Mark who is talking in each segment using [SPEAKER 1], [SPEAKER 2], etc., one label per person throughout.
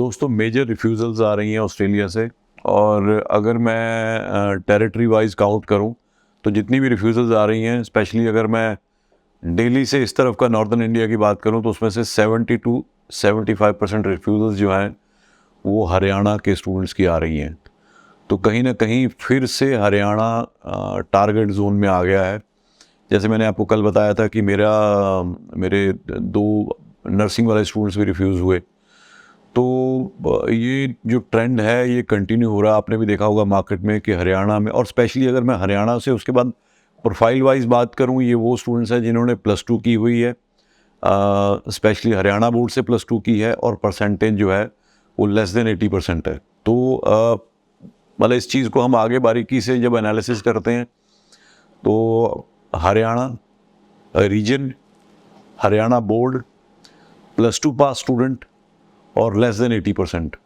[SPEAKER 1] दोस्तों major refusals आ रही हैं ऑस्ट्रेलिया से। और अगर मैं टेरिटरी वाइज काउंट करूं तो जितनी भी रिफ्यूज़ल्स आ रही हैं, स्पेशली अगर मैं दिल्ली से इस तरफ का नॉर्दर्न इंडिया की बात करूं, तो उसमें से 70 टू 75% रिफ्यूज़ल्स जो हैं वो हरियाणा के स्टूडेंट्स की आ रही हैं। तो कहीं ना कहीं फिर से हरियाणा टारगेट जोन में आ गया है। जैसे मैंने आपको कल बताया था कि मेरे 2 नर्सिंग वाले स्टूडेंट्स भी रिफ्यूज़ हुए। तो ये जो ट्रेंड है ये कंटिन्यू हो रहा है। आपने भी देखा होगा मार्केट में कि हरियाणा में, और स्पेशली अगर मैं हरियाणा से उसके बाद प्रोफाइल वाइज बात करूं, ये वो स्टूडेंट्स हैं जिन्होंने +2 की हुई है, स्पेशली हरियाणा बोर्ड से +2 की है, और परसेंटेज जो है वो लेस देन 80% है। तो मतलब इस चीज़ को हम आगे बारीकी से जब एनालिसिस करते हैं तो हरियाणा रीजन, हरियाणा बोर्ड, +2 पास स्टूडेंट और लेस देन 80%,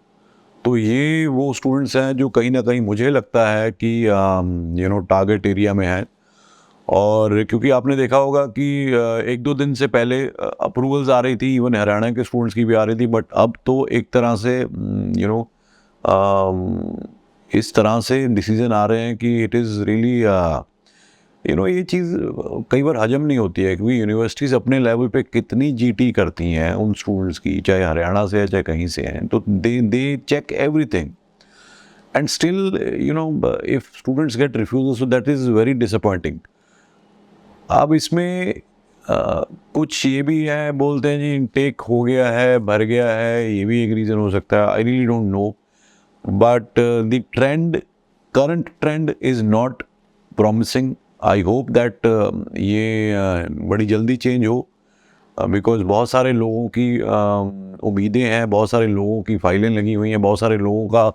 [SPEAKER 1] तो ये वो स्टूडेंट्स हैं जो कहीं ना कहीं मुझे लगता है कि टारगेट एरिया में है। और क्योंकि आपने देखा होगा कि 1-2 दिन से पहले अप्रूवल्स आ रही थी, इवन हरियाणा के स्टूडेंट्स की भी आ रही थी, बट अब तो एक तरह से इस तरह से डिसीजन आ रहे हैं कि इट इज़ रियली ये चीज़ कई बार हजम नहीं होती है, क्योंकि यूनिवर्सिटीज़ अपने लेवल पे कितनी जीटी करती हैं उन स्टूडेंट्स की, चाहे हरियाणा से है चाहे कहीं से हैं, तो they check everything and still if students get refusal, so that is very disappointing. अब इसमें कुछ ये भी है, बोलते हैं जी इनटेक हो गया है, भर गया है, ये भी एक रीज़न हो सकता है। I really don't know, but the trend, current trend is not promising. I hope that ये बड़ी जल्दी चेंज हो, बिकॉज बहुत सारे लोगों की उम्मीदें हैं, बहुत सारे लोगों की फाइलें लगी हुई हैं, बहुत सारे लोगों का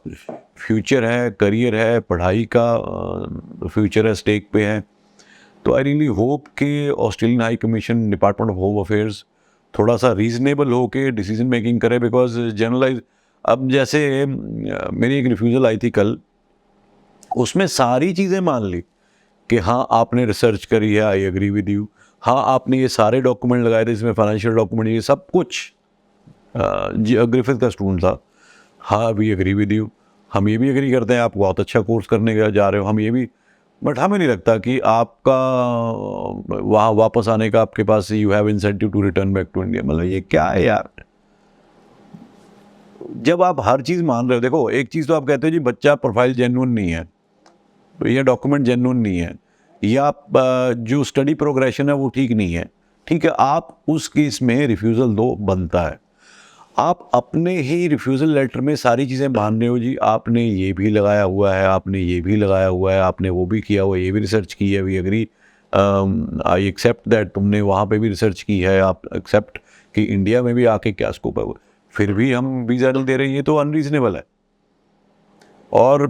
[SPEAKER 1] फ्यूचर है, करियर है, पढ़ाई का फ्यूचर है, स्टेक पे है। तो आई रियली होप कि Australian high commission, department of home affairs थोड़ा सा रीजनेबल हो के डिसीजन मेकिंग करे, बिकॉज जनरलाइज अब जैसे मेरी एक रिफ्यूज़ल आई थी कल, उसमें सारी चीज़ें मान ली कि हाँ आपने रिसर्च करी है, आई एग्री विद यू, हाँ आपने ये सारे डॉक्यूमेंट लगाए थे, इसमें फाइनेंशियल डॉक्यूमेंट, ये सब कुछ, ग्रिफिथ का स्टूडेंट था, हाँ वी एग्री विद यू, हम ये भी एग्री करते हैं आप बहुत अच्छा कोर्स करने के जा रहे हो, हम ये भी, बट हमें नहीं लगता कि आपका वहाँ वापस आने का आपके पास you have incentive to return back to India. मतलब ये क्या है यार, जब आप हर चीज़ मान रहे हो। देखो एक चीज़ तो आप कहते हो जी बच्चा प्रोफाइल जेन्युइन नहीं है, तो ये डॉक्यूमेंट जेन्युइन नहीं है, या जो स्टडी प्रोग्रेशन है वो ठीक नहीं है, ठीक है, आप उस केस में रिफ्यूज़ल दो, बनता है। आप अपने ही रिफ्यूज़ल लेटर में सारी चीज़ें बांध रहे हो जी, आपने ये भी लगाया हुआ है, आपने ये भी लगाया हुआ है, आपने वो भी किया हुआ है, ये भी रिसर्च की है, we agree, I accept that, तुमने वहाँ पे भी रिसर्च की है, आप एक्सेप्ट कि इंडिया में भी आके क्या स्कोप है, फिर भी हम वीज़ा नहीं दे रहे हैं, ये तो अनरीजनेबल है। और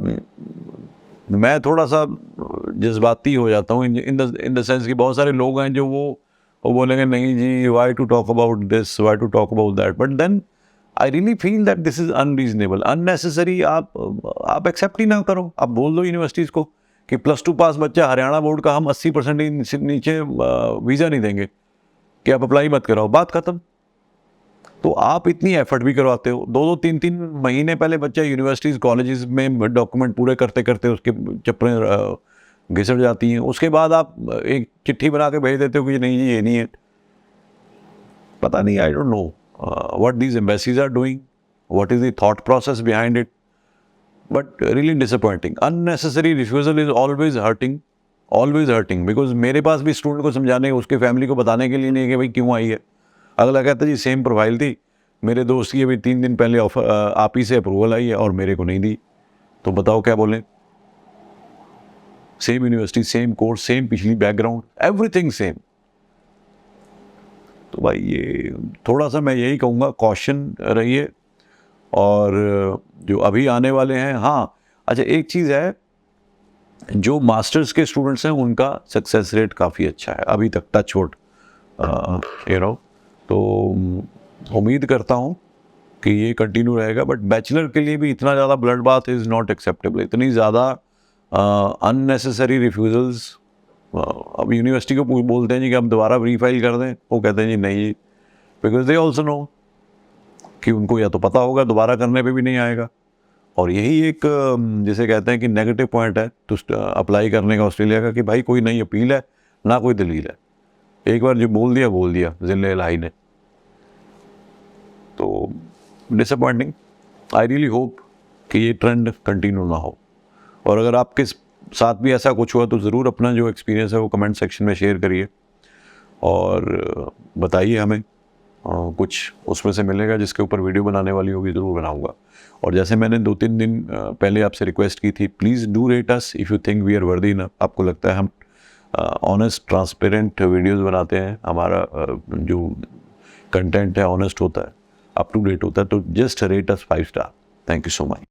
[SPEAKER 1] मैं थोड़ा सा जज्बाती हो जाता हूँ इन द सेंस कि बहुत सारे लोग हैं जो वो बोलेंगे नहीं जी, why to talk about this, why to talk about that, but then I really feel that this is unreasonable, unnecessary. आप एक्सेप्ट ही ना करो, आप बोल दो यूनिवर्सिटीज़ को कि +2 पास बच्चा हरियाणा बोर्ड का हम 80% नीचे वीज़ा नहीं देंगे, कि आप अप्लाई मत कराओ, बात खत्म। तो आप इतनी एफर्ट भी करवाते हो, 2-2 3-3 महीने पहले बच्चा यूनिवर्सिटीज़ कॉलेजेस में डॉक्यूमेंट पूरे करते करते उसके चप्पलें घिसट जाती हैं, उसके बाद आप एक चिट्ठी बना के भेज देते हो कि नहीं जी ये नहीं है। पता नहीं, I don't know what these embassies are doing, what is the thought process behind it, but really disappointing. Unnecessary refusal is always hurting, because मेरे पास भी स्टूडेंट को समझाने, उसके फैमिली को बताने के लिए नहीं है कि भाई क्यों आई है। अगला कहता है जी सेम प्रोफाइल थी, मेरे दोस्त की अभी 3 दिन पहले ऑफर आप ही से अप्रूवल आई है और मेरे को नहीं दी, तो बताओ क्या बोलें। Same university, same course, same पिछली बैकग्राउंड, एवरीथिंग सेम। तो भाई ये थोड़ा सा मैं यही कहूँगा, कॉशन रहिए। और जो अभी आने वाले हैं, हाँ अच्छा एक चीज़ है, जो मास्टर्स के स्टूडेंट्स हैं उनका सक्सेस रेट काफ़ी अच्छा है अभी तक, टच वुड, तो उम्मीद करता हूँ कि ये कंटिन्यू रहेगा। बट बैचलर के लिए भी इतना ज़्यादा blood bath is not acceptable, इतनी ज़्यादा अननेसेसरी रिफ्यूज़ल्स। अब यूनिवर्सिटी को बोलते हैं जी कि अब दोबारा रीफाइल कर दें, वो कहते हैं जी नहीं, बिकॉज दे ऑल्सो नो कि उनको या तो पता होगा, दोबारा करने पे भी नहीं आएगा। और यही एक जिसे कहते हैं कि नेगेटिव पॉइंट है तो अप्लाई करने का ऑस्ट्रेलिया का, कि भाई कोई नई अपील है ना कोई दलील है, एक बार जो बोल दिया ज़िले इलाही ने। तो डिसअपॉइंटिंग। आई रियली होप कि ये ट्रेंड कंटिन्यू ना हो। और अगर आपके साथ भी ऐसा कुछ हुआ तो ज़रूर अपना जो एक्सपीरियंस है वो कमेंट सेक्शन में शेयर करिए और बताइए हमें। कुछ उसमें से मिलेगा जिसके ऊपर वीडियो बनाने वाली होगी, ज़रूर बनाऊंगा। और जैसे मैंने 2-3 दिन पहले आपसे रिक्वेस्ट की थी, please do rate us if you think we are worthy enough. आपको लगता है हम ऑनेस्ट ट्रांसपेरेंट वीडियोस बनाते हैं, हमारा जो कंटेंट है ऑनेस्ट होता है, अप टू डेट होता है, तो just rate us 5 star. Thank you so much.